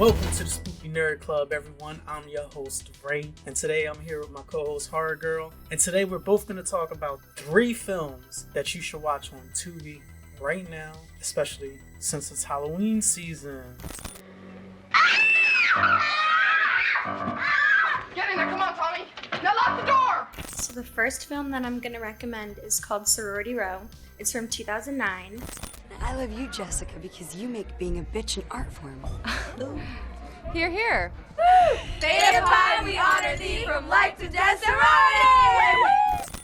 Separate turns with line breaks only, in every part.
Welcome to the Spooky Nerd Club, everyone. I'm your host, Ray, and today I'm here with my co-host, Horror Girl. And today we're both going to talk about 3 films that you should watch on TUBI right now, especially since it's Halloween season.
Get in there, come on, Tommy. Now lock the door!
So the first film that I'm going to recommend is called Sorority Row. It's from 2009.
I love you, Jessica, because you make being a bitch an art form.
Hear, hear.
Day of Pi, we honor thee from life to death, sorority!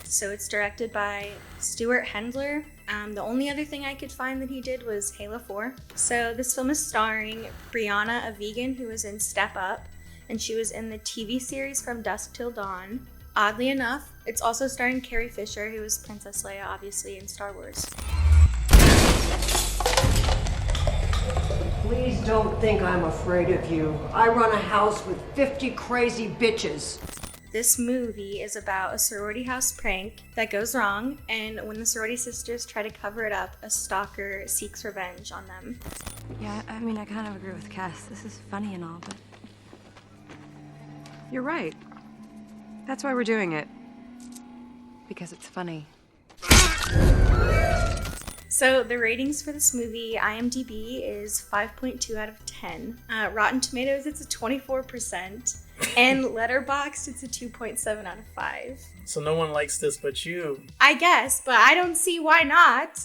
So it's directed by Stuart Hendler. The only other thing I could find that he did was Halo 4. So this film is starring Brianna, a vegan who was in Step Up, and she was in the TV series From Dusk Till Dawn. Oddly enough, it's also starring Carrie Fisher, who was Princess Leia, obviously, in Star Wars.
Please don't think I'm afraid of you. I run a house with 50 crazy bitches.
This movie is about a sorority house prank that goes wrong, and when the sorority sisters try to cover it up, a stalker seeks revenge on them.
Yeah, I mean, I kind of agree with Cass. This is funny and all, but...
You're right. That's why we're doing it. Because it's funny.
So the ratings for this movie, IMDb is 5.2 out of 10. Rotten Tomatoes, it's a 24%. And Letterboxd, it's a 2.7 out of 5.
So no one likes this but you.
I guess, but I don't see why not.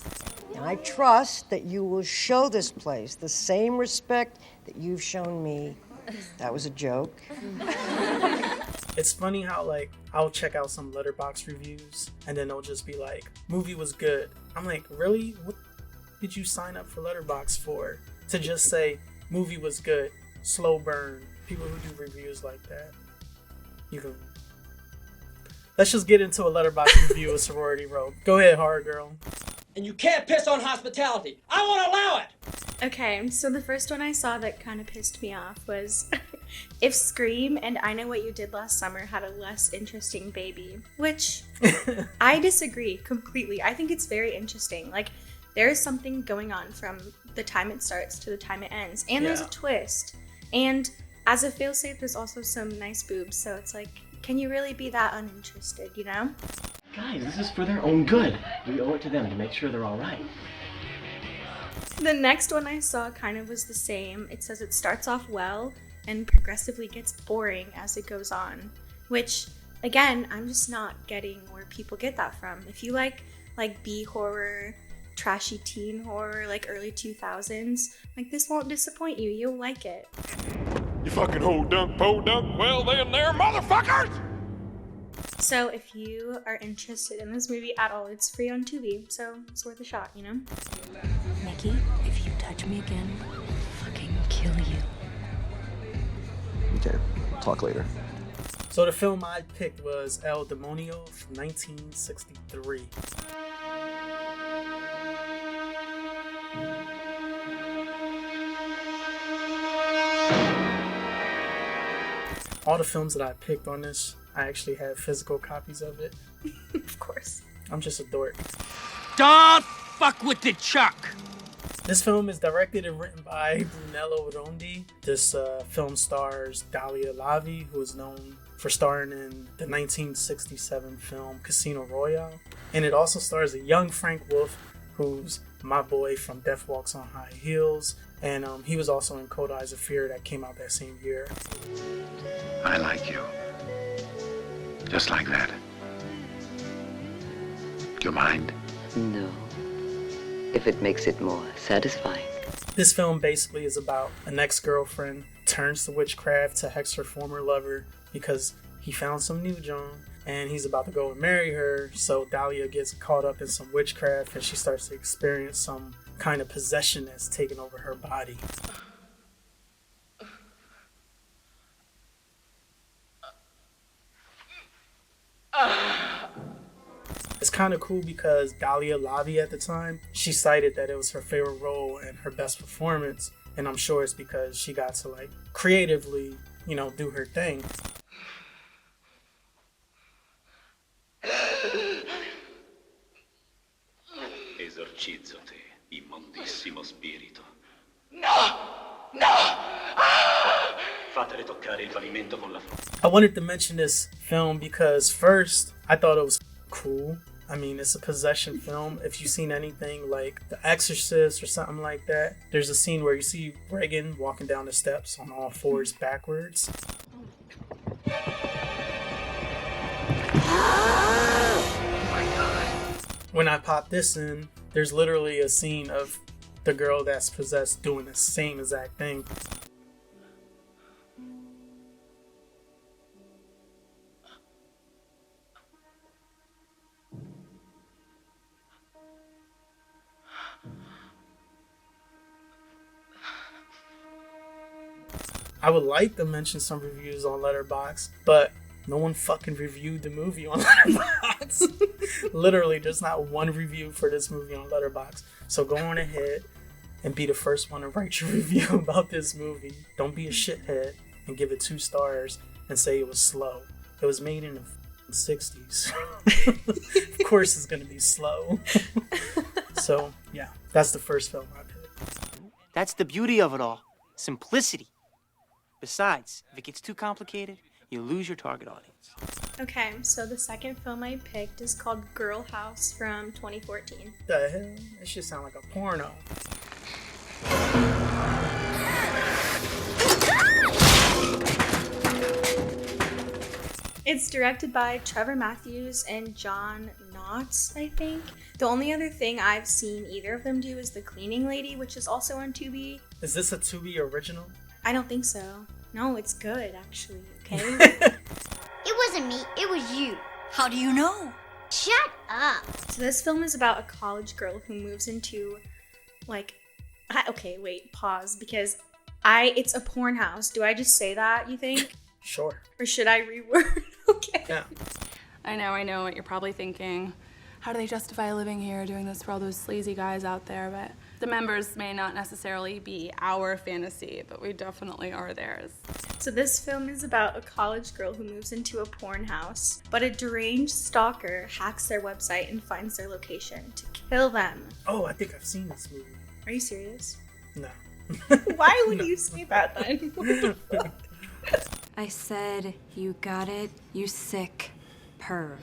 I trust that you will show this place the same respect that you've shown me. That was a joke.
It's funny how, I'll check out some Letterboxd reviews, and then they'll just be like, movie was good. I'm like, really? What did you sign up for Letterboxd for? To just say, movie was good, slow burn. People who do reviews like that. You can... Let's just get into a Letterboxd review of Sorority Row. Go ahead, Horror Girl.
And you can't piss on hospitality. I won't allow it!
Okay, so the first one I saw that kind of pissed me off was if Scream and I Know What You Did Last Summer had a less interesting baby, which I disagree completely. I think it's very interesting. There is something going on from the time it starts to the time it ends, and there's a twist. And as a failsafe, there's also some nice boobs, so it's like, can you really be that uninterested, you know?
Guys, this is for their own good. We owe it to them to make sure they're all right.
The next one I saw kind of was the same. It says it starts off well and progressively gets boring as it goes on, which, again, I'm just not getting where people get that from. If you like B-horror, trashy teen horror, early 2000s, this won't disappoint you. You'll like it.
You fucking ho dunk, po dunk, well then there, motherfuckers!
So if you are interested in this movie at all, it's free on TUBI, so it's worth a shot, you know?
Nikki, if you touch me again, I'll fucking kill you.
Okay, talk later.
So the film I picked was El Demonio from 1963. All the films that I picked on this, I actually have physical copies of it.
Of course.
I'm just a dork.
Don't fuck with the Chuck!
This film is directed and written by Brunello Rondi. This film stars Dalia Lavi, who is known for starring in the 1967 film Casino Royale. And it also stars a young Frank Wolf, who's my boy from Death Walks on High Heels. And he was also in Cold Eyes of Fear that came out that same year.
I like you. Just like that. You mind?
No. If it makes it more satisfying.
This film basically is about an ex-girlfriend turns to witchcraft to hex her former lover because he found some new John and he's about to go and marry her. So Dahlia gets caught up in some witchcraft and she starts to experience some kind of possession that's taken over her body. It's kind of cool because Dalia Lavi at the time, she cited that it was her favorite role and her best performance, and I'm sure it's because she got to creatively, do her thing.
Esorcizzate, immondissimo spirito.
No!
Fatele toccare il pavimento con la fronte.
I wanted to mention this film because first, I thought it was cool. I mean, it's a possession film. If you've seen anything like The Exorcist or something like that, there's a scene where you see Reagan walking down the steps on all fours backwards. When I pop this in, there's literally a scene of the girl that's possessed doing the same exact thing. I would like to mention some reviews on Letterboxd, but no one fucking reviewed the movie on Letterboxd. Literally, there's not one review for this movie on Letterboxd. So go on ahead and be the first one to write your review about this movie. Don't be a shithead and give it 2 stars and say it was slow. It was made in the 60s. Of course it's going to be slow. So, yeah, that's the first film I picked.
That's the beauty of it all. Simplicity. Besides, if it gets too complicated, you lose your target audience.
Okay, so the second film I picked is called Girl House from 2014.
The hell? That shit sound like a porno.
It's directed by Trevor Matthews and John Knotts, I think. The only other thing I've seen either of them do is The Cleaning Lady, which is also on TUBI.
Is this a TUBI original?
I don't think so. No, it's good, actually, okay?
It wasn't me, it was you.
How do you know?
Shut up.
So this film is about a college girl who moves into, okay, wait, pause, because it's a porn house. Do I just say that, you think?
Sure.
Or should I reword? Okay.
Yeah.
I know what you're probably thinking. How do they justify living here, doing this for all those sleazy guys out there? But the members may not necessarily be our fantasy, but we definitely are theirs.
So this film is about a college girl who moves into a porn house, but a deranged stalker hacks their website and finds their location to kill them.
Oh, I think I've seen this movie.
Are you serious?
No.
Why would you say that then? What the fuck?
I said, you got it, you sick perv.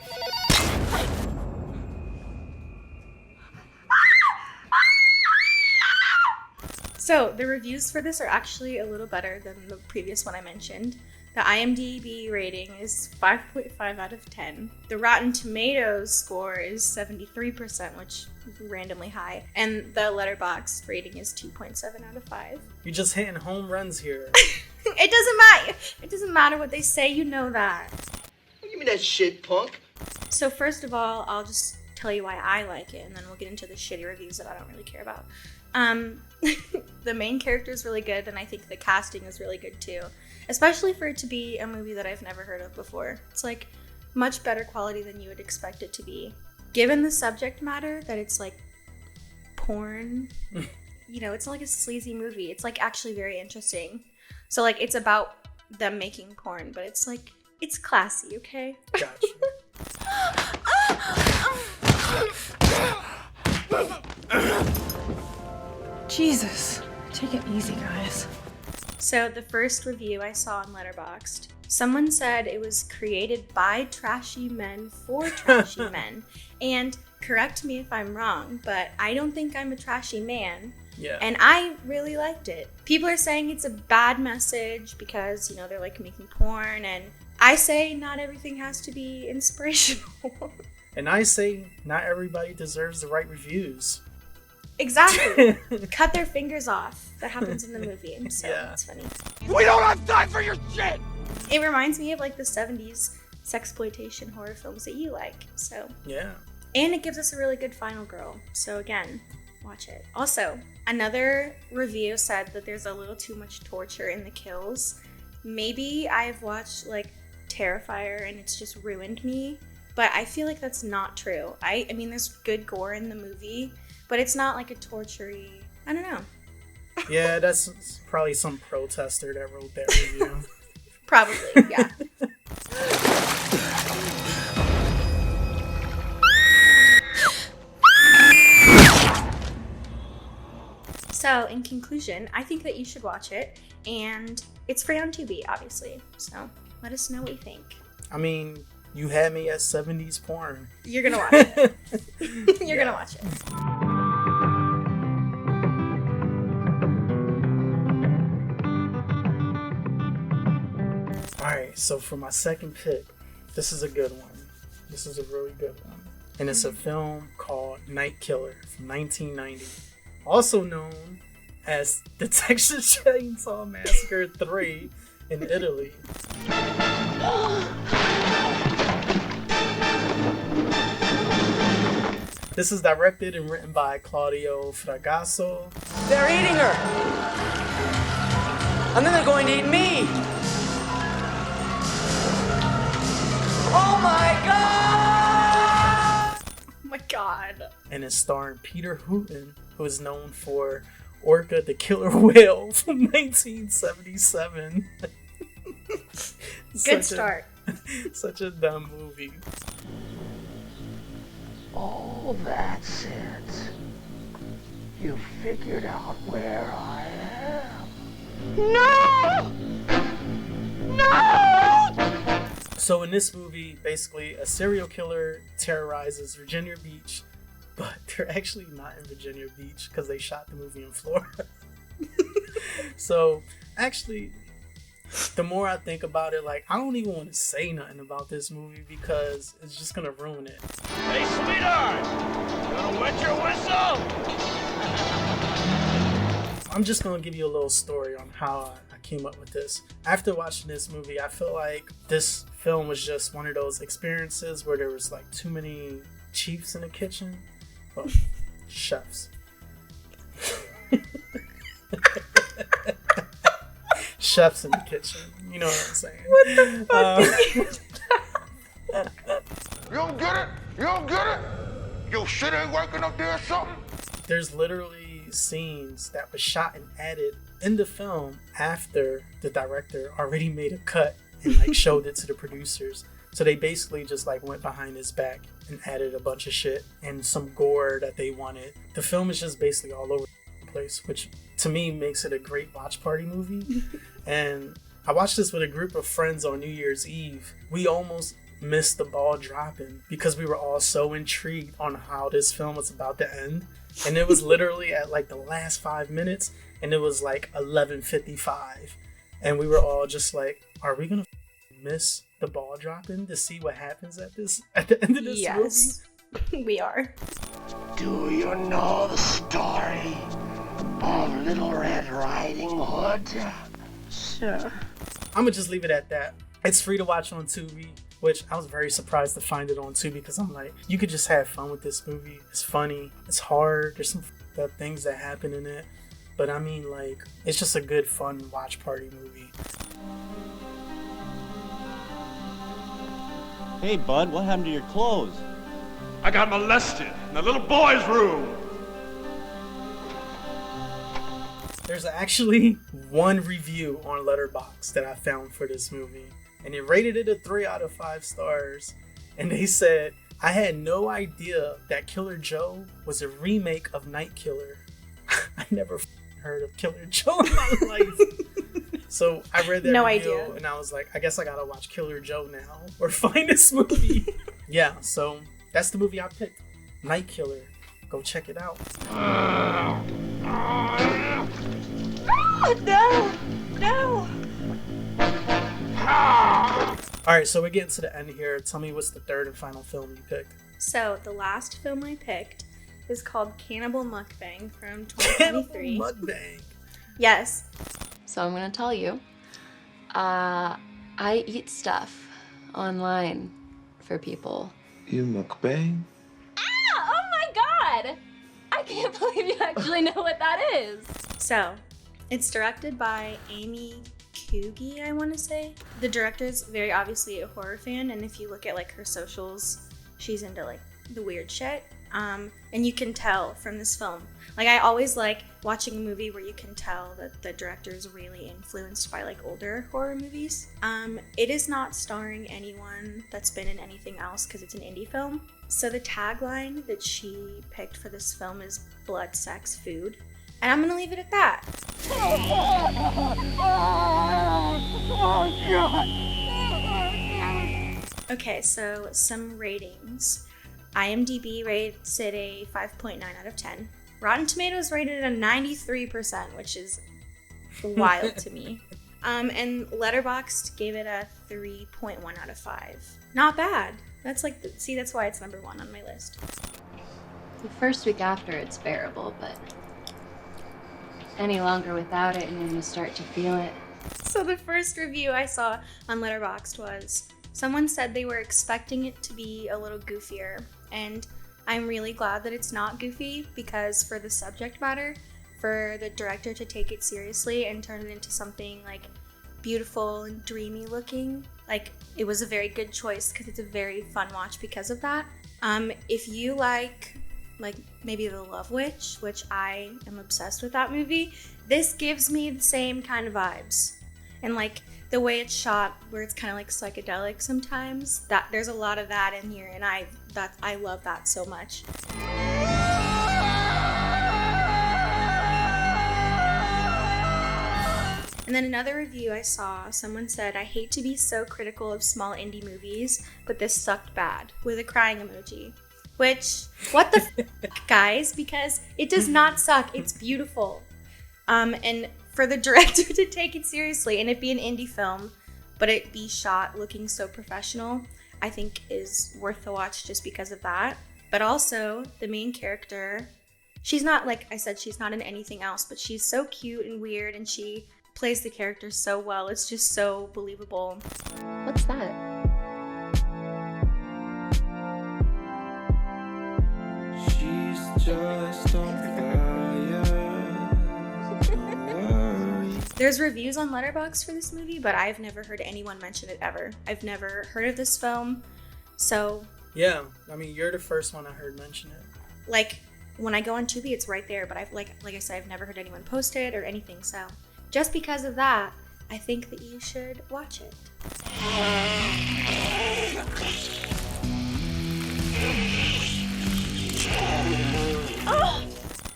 So the reviews for this are actually a little better than the previous one I mentioned. The IMDb rating is 5.5 out of 10. The Rotten Tomatoes score is 73%, which is randomly high. And the Letterboxd rating is 2.7 out of 5.
You're just hitting home runs here.
It doesn't matter. It doesn't matter what they say. You know that.
Give me that shit, punk.
So first of all, I'll just tell you why I like it, and then we'll get into the shitty reviews that I don't really care about. The main character is really good, and I think the casting is really good too. Especially for it to be a movie that I've never heard of before. It's like much better quality than you would expect it to be. Given the subject matter, that it's like porn, it's not like a sleazy movie. It's like actually very interesting. So like it's about them making porn, but it's like, it's classy, okay?
Gotcha.
Jesus. Take it easy, guys.
So the first review I saw on Letterboxd, someone said it was created by trashy men for trashy men. And correct me if I'm wrong, but I don't think I'm a trashy man.
Yeah.
And I really liked it. People are saying it's a bad message because, they're like making porn, and I say not everything has to be inspirational.
And I say not everybody deserves the right reviews.
Exactly. Cut their fingers off. That happens in the movie, so
Yeah.
it's funny.
We don't have time for your shit!
It reminds me of like the 70s sexploitation horror films that you like, so.
Yeah.
And it gives us a really good final girl, so again, watch it. Also, another review said that there's a little too much torture in the kills. Maybe I've watched like Terrifier and it's just ruined me, but I feel like that's not true. I mean, there's good gore in the movie, but it's not like a torture-y, I don't know.
Yeah, that's probably some protester that wrote that review.
Probably, yeah. So So, in conclusion, I think that you should watch it, and it's free on TUBI, obviously. So, let us know what you think.
I mean, you had me at 70s porn.
You're gonna watch it. You're gonna watch it.
Alright, so for my second pick, this is a good one. This is a really good one. And it's a film called Night Killer from 1990. Also known as the Texas Chainsaw Massacre 3 in Italy. This is directed and written by Claudio Fragasso.
They're eating her! And then they're going to eat me! Oh my god!
Oh my god.
And it's starring Peter Hooton, who is known for Orca the Killer Whale from 1977.
Good start.
Such a dumb movie.
Oh, that's it. You figured out where I am.
No! No!
So in this movie, basically, a serial killer terrorizes Virginia Beach, but they're actually not in Virginia Beach because they shot the movie in Florida. So, actually, the more I think about it, like, I don't even want to say nothing about this movie because it's just gonna ruin it.
Hey, sweetheart! You gonna wet your whistle?
I'm just gonna give you a little story on how I came up with this. After watching this movie, I feel like this film was just one of those experiences where there was like too many chiefs in the kitchen. Well, chefs. Chefs in the kitchen. You know what I'm saying?
What the fuck?
You don't get it? You don't get it? Your shit ain't working up there or something?
There's literally scenes that were shot and added in the film after the director already made a cut and like showed it to the producers. So they basically just like went behind his back and added a bunch of shit and some gore that they wanted. The film is just basically all over the place, which to me makes it a great watch party movie. And I watched this with a group of friends on New Year's Eve. We almost missed the ball dropping because we were all so intrigued on how this film was about to end. And it was literally at like the last 5 minutes, and it was like 11:55, and we were all just like, "Are we gonna miss the ball dropping to see what happens at the end of this
movie?" We are.
Do you know the story of Little Red Riding Hood?
Sure.
I'm gonna just leave it at that. It's free to watch on TUBI, which I was very surprised to find it on TUBI because I'm like, you could just have fun with this movie. It's funny, it's hard, there's some f***ed up things that happen in it, but I mean, like, it's just a good, fun watch party movie.
Hey, bud, what happened to your clothes?
I got molested in the little boy's room.
There's actually one review on Letterboxd that I found for this movie, and it rated it a 3 out of 5 stars. And they said, I had no idea that Killer Joe was a remake of Night Killer. I never heard of Killer Joe in my life. So I read that review and I was like, I guess I gotta watch Killer Joe now or find this movie. Yeah, so that's the movie I picked. Night Killer. Go check it out.
No! No!
Alright, so we're getting to the end here. Tell me what's the third and final film you picked.
So, the last film I picked is called Cannibal Mukbang from 2023.
Cannibal Mukbang.
Yes.
So I'm gonna tell you, I eat stuff online for people.
You mukbang?
Ah! Oh my god! I can't believe you actually know what that is.
So, it's directed by Amy Coogie, I want to say. The director is very obviously a horror fan, and if you look at like her socials, she's into like the weird shit. And you can tell from this film. Like, I always like watching a movie where you can tell that the director is really influenced by like older horror movies. It is not starring anyone that's been in anything else because it's an indie film. So the tagline that she picked for this film is blood, sex, food. And I'm gonna leave it at that. Okay, so some ratings. IMDb rates it a 5.9 out of 10. Rotten Tomatoes rated it a 93%, which is wild to me. And Letterboxd gave it a 3.1 out of 5. Not bad. That's like, that's why it's number 1 on my list.
The first week after, it's bearable, but any longer without it, and then you start to feel it.
So the first review I saw on Letterboxd was, someone said they were expecting it to be a little goofier, and I'm really glad that it's not goofy, because for the subject matter, for the director to take it seriously and turn it into something like beautiful and dreamy looking, like it was a very good choice because it's a very fun watch because of that. If you like maybe The Love Witch, which I am obsessed with that movie, this gives me the same kind of vibes. And like the way it's shot, where it's kind of like psychedelic sometimes, that there's a lot of that in here, and I love that so much. And then another review I saw, someone said, I hate to be so critical of small indie movies, but this sucked bad, with a crying emoji. Which, what the f***, guys? Because it does not suck, it's beautiful. And for the director to take it seriously and it be an indie film, but it be shot looking so professional, I think is worth the watch just because of that. But also, the main character, she's not, like I said, she's not in anything else, but she's so cute and weird, and she plays the character so well. It's just so believable.
What's that?
She's just on fire.
There's reviews on Letterboxd for this movie, but I've never heard anyone mention it ever. I've never heard of this film, so...
Yeah, I mean, you're the first one I heard mention it.
Like, when I go on TUBI, it's right there, but I've like I said, I've never heard anyone post it or anything, so... Just because of that, I think that you should watch it.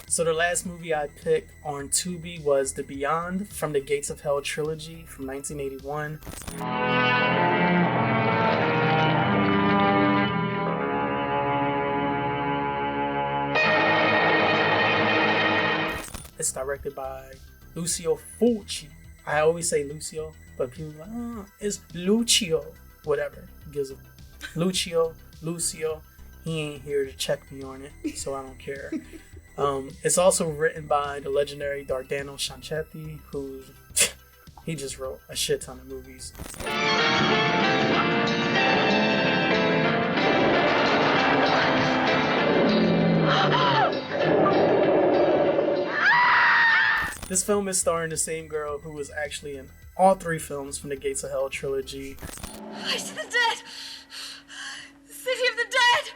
So the last movie I picked on TUBI was The Beyond from the Gates of Hell trilogy from 1981. It's directed by Lucio Fulci. I always say Lucio, but people are like, oh, it's Lucio. Whatever. Gives a Lucio. He ain't here to check me on it, so I don't care. It's also written by the legendary Dardano Sciancetti, who he just wrote a shit ton of movies. This film is starring the same girl who was actually in all 3 films from the Gates of Hell trilogy.
I see the dead! The city of the dead!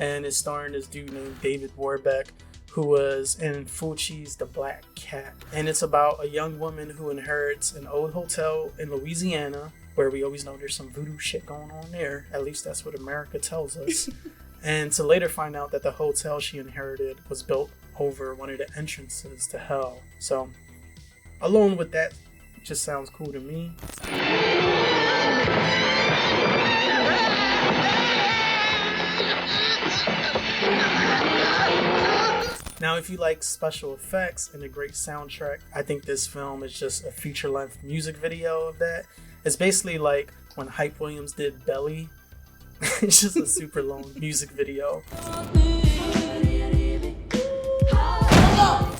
And it's starring this dude named David Warbeck, who was in Fulci's The Black Cat. And it's about a young woman who inherits an old hotel in Louisiana, where we always know there's some voodoo shit going on there. At least that's what America tells us. And to later find out that the hotel she inherited was built over one of the entrances to hell. So, alone with that, it just sounds cool to me. Now, if you like special effects and a great soundtrack, I think this film is just a feature-length music video of that. It's basically like when Hype Williams did Belly. It's just a super long music video.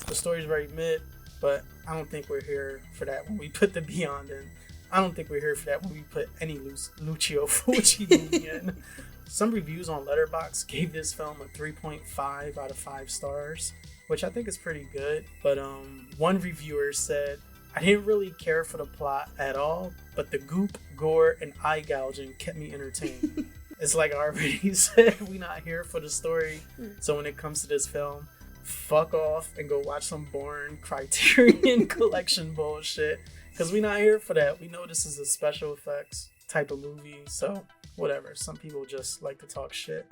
The story's very mid, but I don't think we're here for that when we put The Beyond in. I don't think we're here for that when we put any Lucio Fulci movie in. Some reviews on Letterboxd gave this film a 3.5 out of 5 stars, which I think is pretty good. But one reviewer said, I didn't really care for the plot at all, but the goop, gore, and eye gouging kept me entertained. It's like I already said, we not here for the story. So when it comes to this film, fuck off and go watch some boring Criterion Collection bullshit. Because we not here for that. We know this is a special effects type of movie. So whatever. Some people just like to talk shit.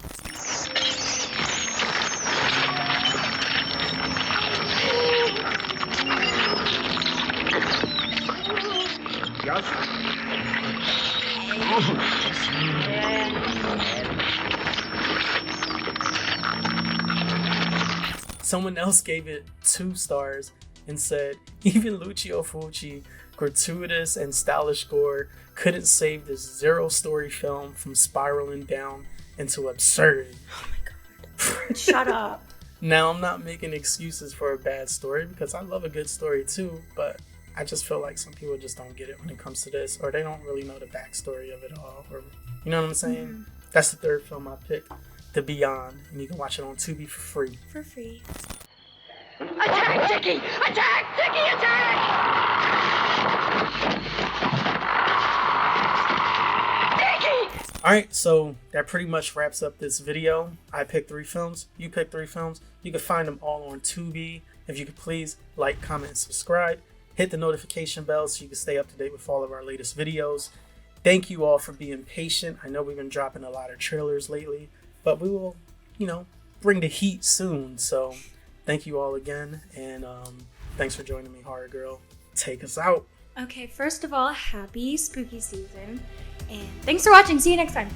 Someone else gave it 2 stars and said, even Lucio Fulci, gratuitous and stylish gore couldn't save this 0-story film from spiraling down into absurdity.
Oh my god. Shut up.
Now, I'm not making excuses for a bad story because I love a good story too, but I just feel like some people just don't get it when it comes to this, or they don't really know the backstory of it all, or you know what I'm saying? Mm-hmm. That's the 3rd film I picked, The Beyond, and you can watch it on TUBI for free.
For free.
Attack, Dickie! Attack, Dickie, attack! Dickie!
Alright, so that pretty much wraps up this video. I picked 3 films, you picked 3 films. You can find them all on TUBI. If you could please like, comment, and subscribe. Hit the notification bell so you can stay up to date with all of our latest videos. Thank you all for being patient. I know we've been dropping a lot of trailers lately, but we will, bring the heat soon. So thank you all again, and thanks for joining me, Horror Girl. Take us out.
Okay, first of all, happy spooky season, and thanks for watching. See you next time.